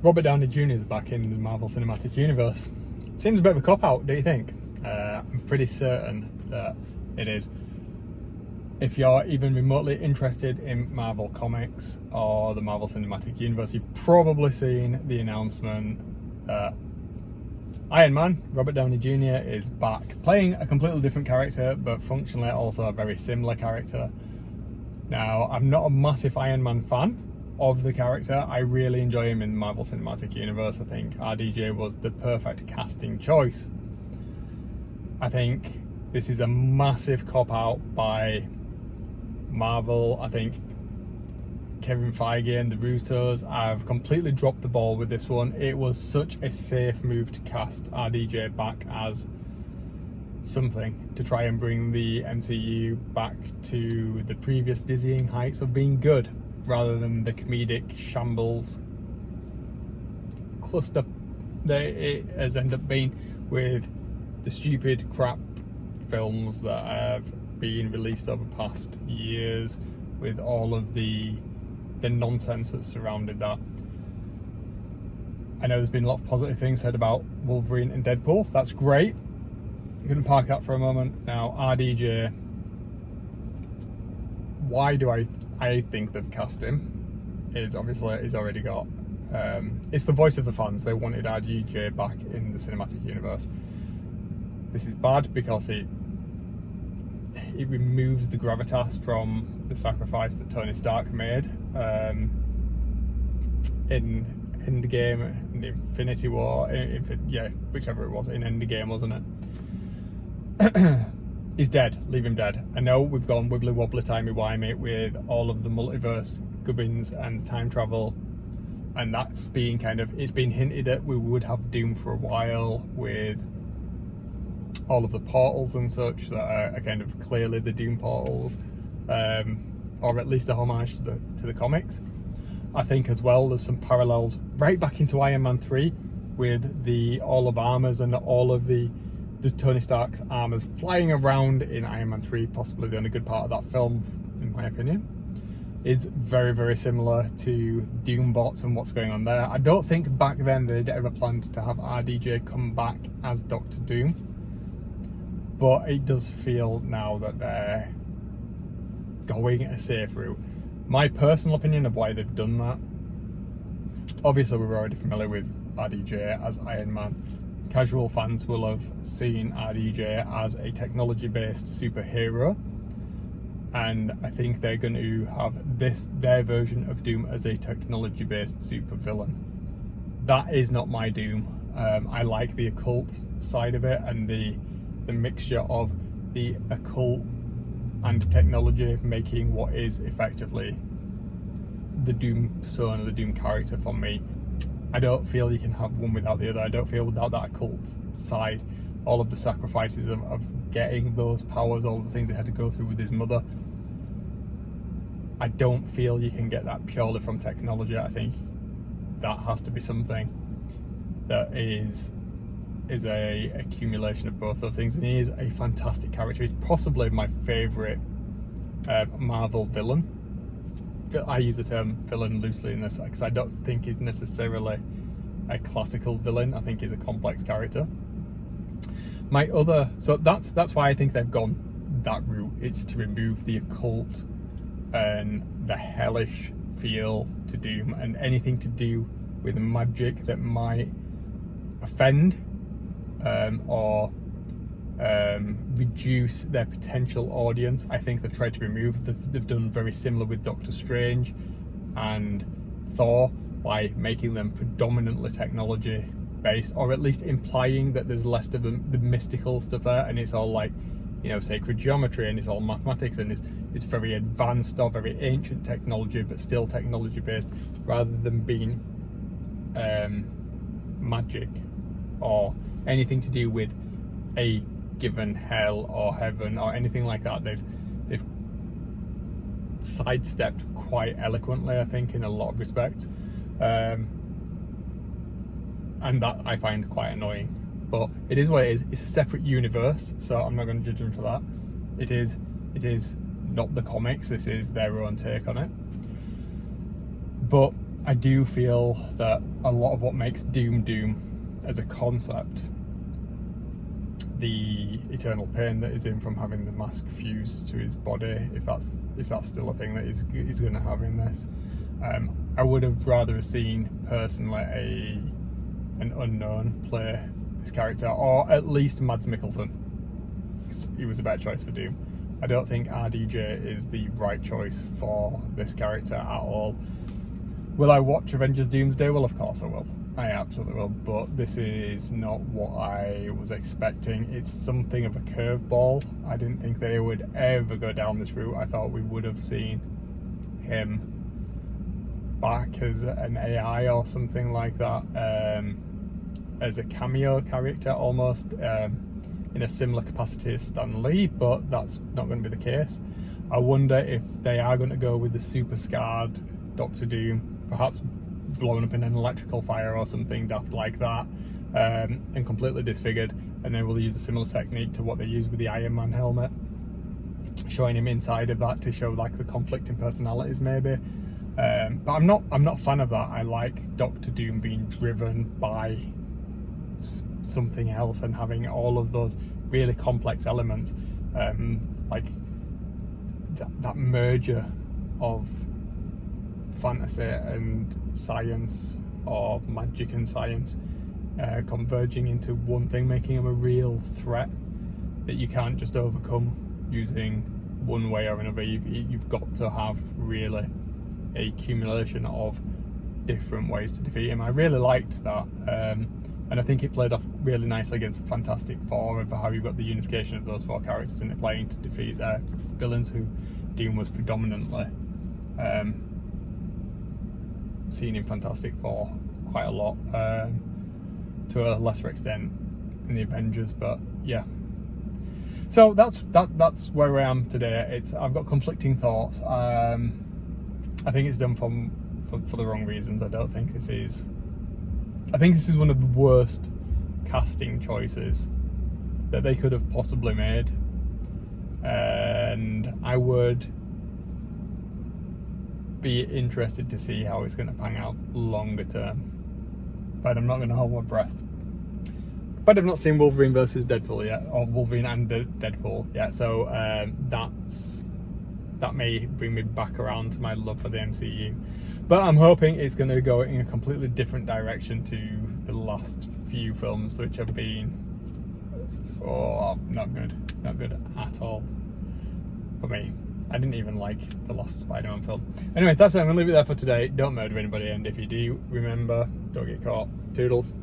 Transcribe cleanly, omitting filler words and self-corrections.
Robert Downey Jr. is back in the Marvel Cinematic Universe. Seems a bit of a cop-out, don't you think? I'm pretty certain that it is. If you're even remotely interested in Marvel Comics or the Marvel Cinematic Universe, you've probably seen the announcement that Iron Man, Robert Downey Jr. is back, playing a completely different character, but functionally also a very similar character. Now, I'm not a massive Iron Man fan of the character. I really enjoy him in the Marvel Cinematic Universe. I think RDJ was the perfect casting choice. I think this is a massive cop-out by Marvel. I think Kevin Feige and the Russos have completely dropped the ball with this one. It was such a safe move to cast RDJ back as something to try and bring the MCU back to the previous dizzying heights of being good, rather than the comedic shambles cluster that it has ended up being with the stupid crap films that have been released over past years, with all of the nonsense that surrounded that. I know there's been a lot of positive things said about Wolverine and Deadpool. That's great. You can park that for a moment. Now, RDJ, why do I think they've cast him? Is obviously he's already got it's the voice of the fans. They wanted RDJ back in the cinematic universe. This is bad because it removes the gravitas from the sacrifice that Tony Stark made in Endgame and Infinity War, whichever it was, in Endgame, wasn't it? He's dead. Leave him dead. I know we've gone wibbly wobbly timey wimey with all of the multiverse gubbins and time travel, and that's being it's been hinted at we would have Doom for a while, with all of the portals and such that are kind of clearly the Doom portals, or at least a homage to the comics. I think as well there's some parallels right back into Iron Man 3 with the all of armors and all of the Tony Stark's armors flying around in Iron Man 3, possibly the only good part of that film, in my opinion, is very, very similar to Doom bots and what's going on there. I don't think back then they'd ever planned to have RDJ come back as Doctor Doom, but it does feel now that they're going a safe route. My personal opinion of why they've done that, obviously we're already familiar with RDJ as Iron Man. Casual fans will have seen RDJ as a technology-based superhero, and I think they're going to have their version of Doom as a technology-based supervillain. That is not my Doom. I like the occult side of it, and the mixture of the occult and technology making what is effectively the Doom persona, the Doom character for me. I don't feel you can have one without the other. I don't feel without that occult side, all of the sacrifices of getting those powers, all the things he had to go through with his mother, I don't feel you can get that purely from technology. I think that has to be something that is a accumulation of both those things, and he is a fantastic character. He's possibly my favourite Marvel villain. I use the term villain loosely in this because I don't think he's necessarily a classical villain. I think he's a complex character. So that's why I think they've gone that route. It's to remove the occult and the hellish feel to Doom, and anything to do with magic that might offend or reduce their potential audience. I think they've tried to remove they've done very similar with Doctor Strange and Thor by making them predominantly technology based, or at least implying that there's less of the mystical stuff there, and it's all like, you know, sacred geometry, and it's all mathematics, and it's very advanced or very ancient technology, but still technology based, rather than being magic or anything to do with a given hell or heaven or anything like that. They've sidestepped quite eloquently, I think, in a lot of respects, and that I find quite annoying. But it is what it is. It's a separate universe, so I'm not going to judge them for that. It is not the comics. This is their own take on it. But I do feel that a lot of what makes Doom as a concept, the eternal pain that is in from having the mask fused to his body, if that's still a thing that he's going to have in this, I would have rather seen personally an unknown play this character, or at least Mads Mikkelsen. He was a better choice for Doom. I don't think RDJ is the right choice for this character at all. Will I watch Avengers Doomsday? Well, of course I will. I absolutely will. But this is not what I was expecting. It's something of a curveball. I didn't think they would ever go down this route. I thought we would have seen him back as an AI or something like that, as a cameo character almost, in a similar capacity as Stan Lee, but that's not going to be the case. I wonder if they are going to go with the super scarred Doctor Doom, perhaps blown up in an electrical fire or something daft like that, and completely disfigured, and then we'll use a similar technique to what they use with the Iron Man helmet, showing him inside of that to show like the conflicting personalities maybe. But I'm not a fan of that. I like Doctor Doom being driven by something else and having all of those really complex elements, like that merger of fantasy and science, or magic and science, converging into one thing, making him a real threat that you can't just overcome using one way or another. You've got to have really a accumulation of different ways to defeat him. I really liked that, and I think it played off really nicely against the Fantastic Four, and for how you got the unification of those four characters in it playing to defeat their villains, who Doom was predominantly seen in Fantastic Four quite a lot, to a lesser extent in the Avengers, but yeah. So that's where I am today. I've got conflicting thoughts. I think it's done for the wrong reasons. I think this is one of the worst casting choices that they could have possibly made, and I would be interested to see how it's going to pan out longer term, but I'm not going to hold my breath. But I've not seen Wolverine versus Deadpool yet, or Wolverine and Deadpool yet, so that may bring me back around to my love for the MCU. But I'm hoping it's going to go in a completely different direction to the last few films, which have been not good at all for me. I didn't even like the last Spider-Man film. Anyway, that's it. I'm going to leave it there for today. Don't murder anybody, and if you do, remember, don't get caught. Toodles.